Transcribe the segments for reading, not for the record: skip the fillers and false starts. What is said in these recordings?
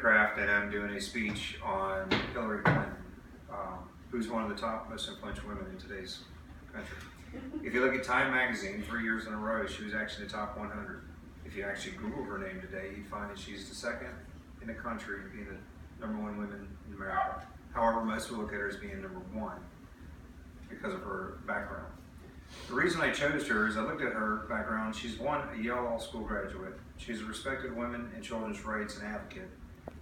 Kraft, and I'm doing a speech on Hillary Clinton, who's one of the top most influential women in today's country. If you look at Time magazine, 3 years in a row, she was actually in the top 100. If you actually Google her name today, you'd find that she's the second in the country, being the #1 woman in America. However, most will look at her as being #1 because of her background. The reason I chose her is I looked at her background. She's a Yale Law School graduate. She's a respected women and children's rights and advocate.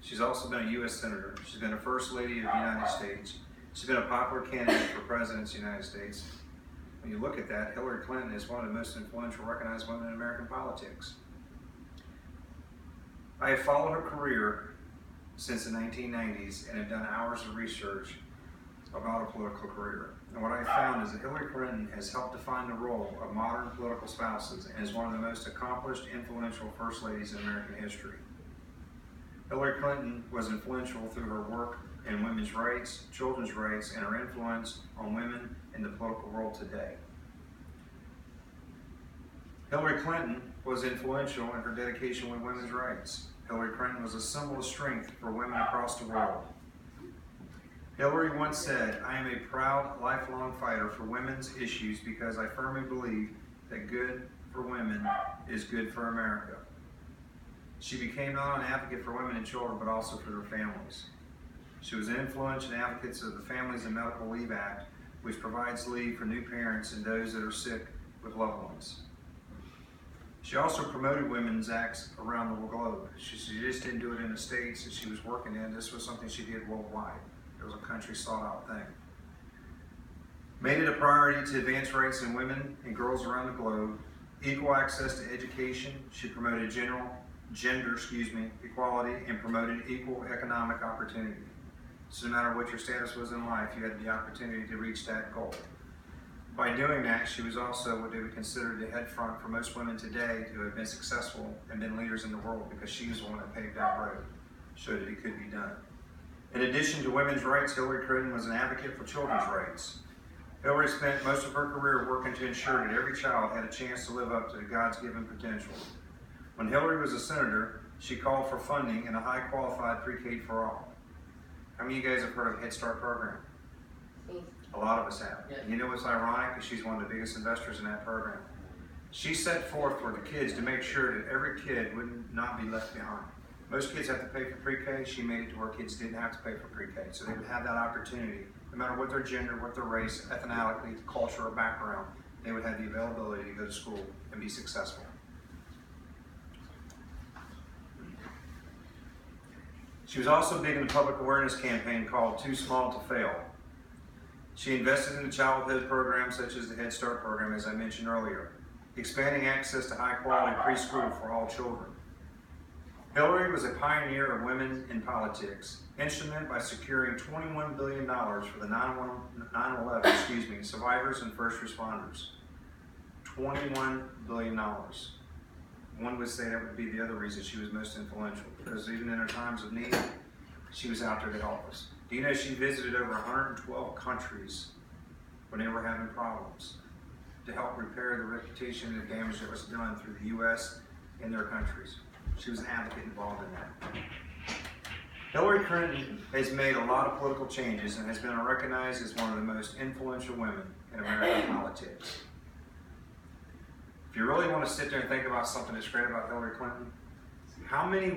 She's also been a U.S. Senator. She's been a First Lady of the United States. She's been a popular candidate for President of the United States. When you look at that, Hillary Clinton is one of the most influential, recognized women in American politics. I have followed her career since the 1990s and have done hours of research about a political career. And what I found is that Hillary Clinton has helped define the role of modern political spouses and is one of the most accomplished, influential First Ladies in American history. Hillary Clinton was influential through her work in women's rights, children's rights, and her influence on women in the political world today. Hillary Clinton was influential in her dedication with women's rights. Hillary Clinton was a symbol of strength for women across the world. Hillary once said, "I am a proud, lifelong fighter for women's issues because I firmly believe that good for women is good for America." She became not only an advocate for women and children, but also for their families. She was an influential advocate of the Families and Medical Leave Act, which provides leave for new parents and those that are sick with loved ones. She also promoted women's acts around the globe. She just didn't do it in the states that she was working in. This was something she did worldwide. It was a country sought out thing. Made it a priority to advance rights in women and girls around the globe. Equal access to education. She promoted gender equality and promoted equal economic opportunity. So no matter what your status was in life, you had the opportunity to reach that goal. By doing that, she was also what they would consider the head front for most women today who have been successful and been leaders in the world, because she was the one that paved that road, showed that it could be done. In addition to women's rights, Hillary Clinton was an advocate for children's rights. Hillary spent most of her career working to ensure that every child had a chance to live up to God's given potential. When Hillary was a senator, she called for funding in a high-qualified pre-K for all. How many of you guys have heard of Head Start program? A lot of us have. Yeah. And you know what's ironic? Is she's one of the biggest investors in that program. She set forth for the kids to make sure that every kid would not be left behind. Most kids have to pay for pre-K. She made it to where kids didn't have to pay for pre-K. So they would have that opportunity, no matter what their gender, what their race, ethnicity, culture, or background, they would have the availability to go to school and be successful. She was also big in the public awareness campaign called Too Small to Fail. She invested in the childhood programs such as the Head Start program, as I mentioned earlier, expanding access to high-quality preschool for all children. Hillary was a pioneer of women in politics, instrumental by securing $21 billion for the 9/11 survivors and first responders. $21 billion. One would say that would be the other reason she was most influential, because even in her times of need, she was out there to help us. Do you know she visited over 112 countries when they were having problems to help repair the reputation and the damage that was done through the U.S. and their countries? She was an advocate involved in that. Hillary Clinton has made a lot of political changes and has been recognized as one of the most influential women in American politics. If you really want to sit there and think about something that's great about Hillary Clinton, how many